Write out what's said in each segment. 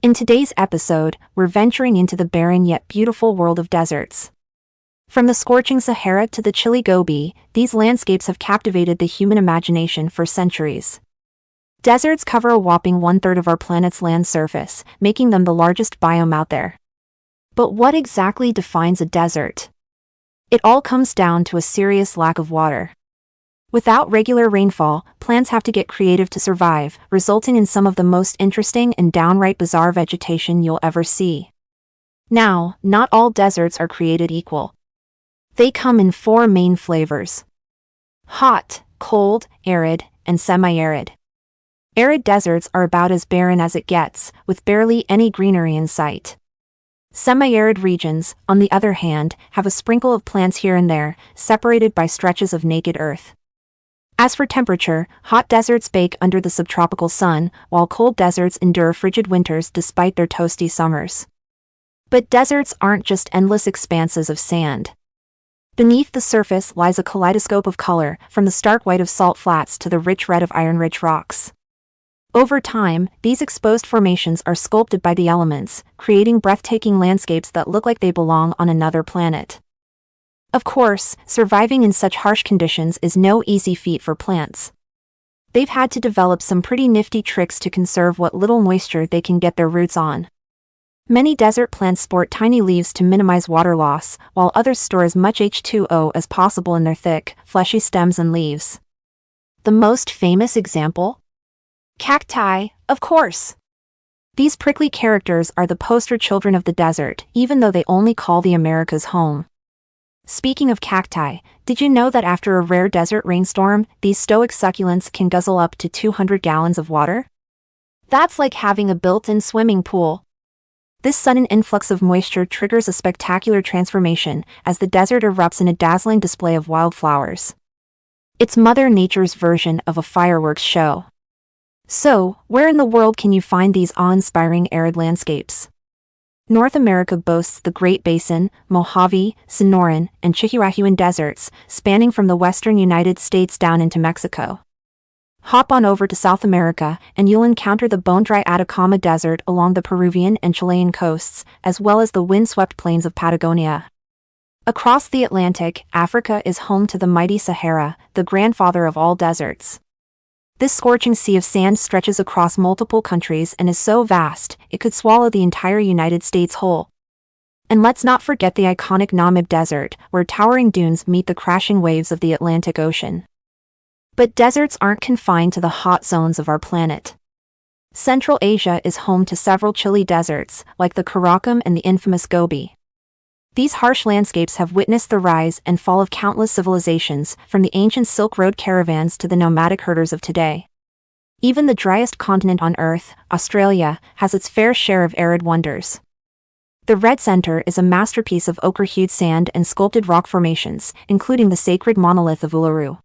In today's episode, we're venturing into the barren yet beautiful world of deserts. From the scorching Sahara to the chilly Gobi, these landscapes have captivated the human imagination for centuries. Deserts cover a whopping one-third of our planet's land surface, making them the largest biome out there. But what exactly defines a desert? It all comes down to a serious lack of water. Without regular rainfall, plants have to get creative to survive, resulting in some of the most interesting and downright bizarre vegetation you'll ever see. Now, not all deserts are created equal. They come in four main flavors: hot, cold, arid, and semi-arid. Arid deserts are about as barren as it gets, with barely any greenery in sight. Semi-arid regions, on the other hand, have a sprinkle of plants here and there, separated by stretches of naked earth. As for temperature, hot deserts bake under the subtropical sun, while cold deserts endure frigid winters despite their toasty summers. But deserts aren't just endless expanses of sand. Beneath the surface lies a kaleidoscope of color, from the stark white of salt flats to the rich red of iron-rich rocks. Over time, these exposed formations are sculpted by the elements, creating breathtaking landscapes that look like they belong on another planet. Of course, surviving in such harsh conditions is no easy feat for plants. They've had to develop some pretty nifty tricks to conserve what little moisture they can get their roots on. Many desert plants sport tiny leaves to minimize water loss, while others store as much H2O as possible in their thick, fleshy stems and leaves. The most famous example? Cacti, of course. These prickly characters are the poster children of the desert, even though they only call the Americas home. Speaking of cacti, did you know that after a rare desert rainstorm, these stoic succulents can guzzle up to 200 gallons of water? That's like having a built-in swimming pool. This sudden influx of moisture triggers a spectacular transformation as the desert erupts in a dazzling display of wildflowers. It's Mother Nature's version of a fireworks show. So, where in the world can you find these awe-inspiring arid landscapes? North America boasts the Great Basin, Mojave, Sonoran, and Chihuahuan deserts, spanning from the western United States down into Mexico. Hop on over to South America, and you'll encounter the bone-dry Atacama Desert along the Peruvian and Chilean coasts, as well as the wind-swept plains of Patagonia. Across the Atlantic, Africa is home to the mighty Sahara, the grandfather of all deserts. This scorching sea of sand stretches across multiple countries and is so vast, it could swallow the entire United States whole. And let's not forget the iconic Namib Desert, where towering dunes meet the crashing waves of the Atlantic Ocean. But deserts aren't confined to the hot zones of our planet. Central Asia is home to several chilly deserts, like the Karakum and the infamous Gobi. These harsh landscapes have witnessed the rise and fall of countless civilizations, from the ancient Silk Road caravans to the nomadic herders of today. Even the driest continent on Earth, Australia, has its fair share of arid wonders. The Red Center is a masterpiece of ochre-hued sand and sculpted rock formations, including the sacred monolith of Uluru.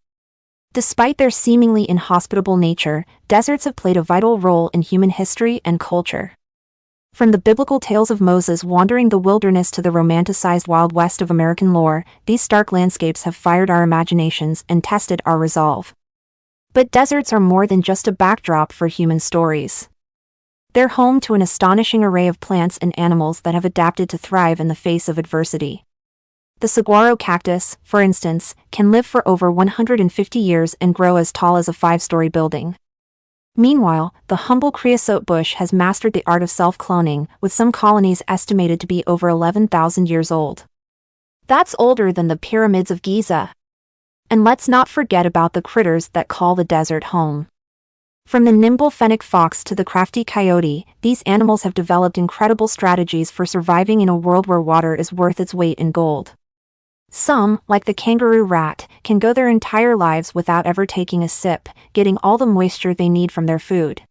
Despite their seemingly inhospitable nature, deserts have played a vital role in human history and culture. From the biblical tales of Moses wandering the wilderness to the romanticized Wild West of American lore, these stark landscapes have fired our imaginations and tested our resolve. But deserts are more than just a backdrop for human stories. They're home to an astonishing array of plants and animals that have adapted to thrive in the face of adversity. The saguaro cactus, for instance, can live for over 150 years and grow as tall as a 5-story building. Meanwhile, the humble creosote bush has mastered the art of self-cloning, with some colonies estimated to be over 11,000 years old. That's older than the pyramids of Giza. And let's not forget about the critters that call the desert home. From the nimble fennec fox to the crafty coyote, these animals have developed incredible strategies for surviving in a world where water is worth its weight in gold. Some, like the kangaroo rat, can go their entire lives without ever taking a sip, getting all the moisture they need from their food.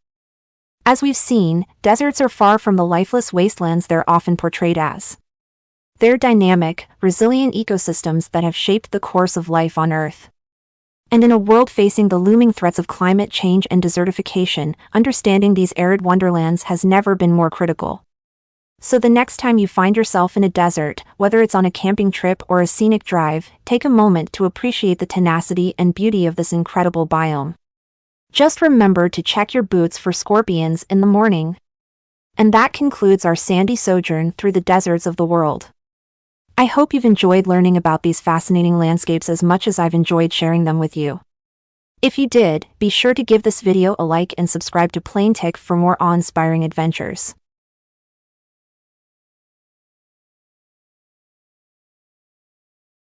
As we've seen, deserts are far from the lifeless wastelands they're often portrayed as. They're dynamic, resilient ecosystems that have shaped the course of life on Earth. And in a world facing the looming threats of climate change and desertification, understanding these arid wonderlands has never been more critical. So the next time you find yourself in a desert, whether it's on a camping trip or a scenic drive, take a moment to appreciate the tenacity and beauty of this incredible biome. Just remember to check your boots for scorpions in the morning. And that concludes our sandy sojourn through the deserts of the world. I hope you've enjoyed learning about these fascinating landscapes as much as I've enjoyed sharing them with you. If you did, be sure to give this video a like and subscribe to Planetic for more awe-inspiring adventures.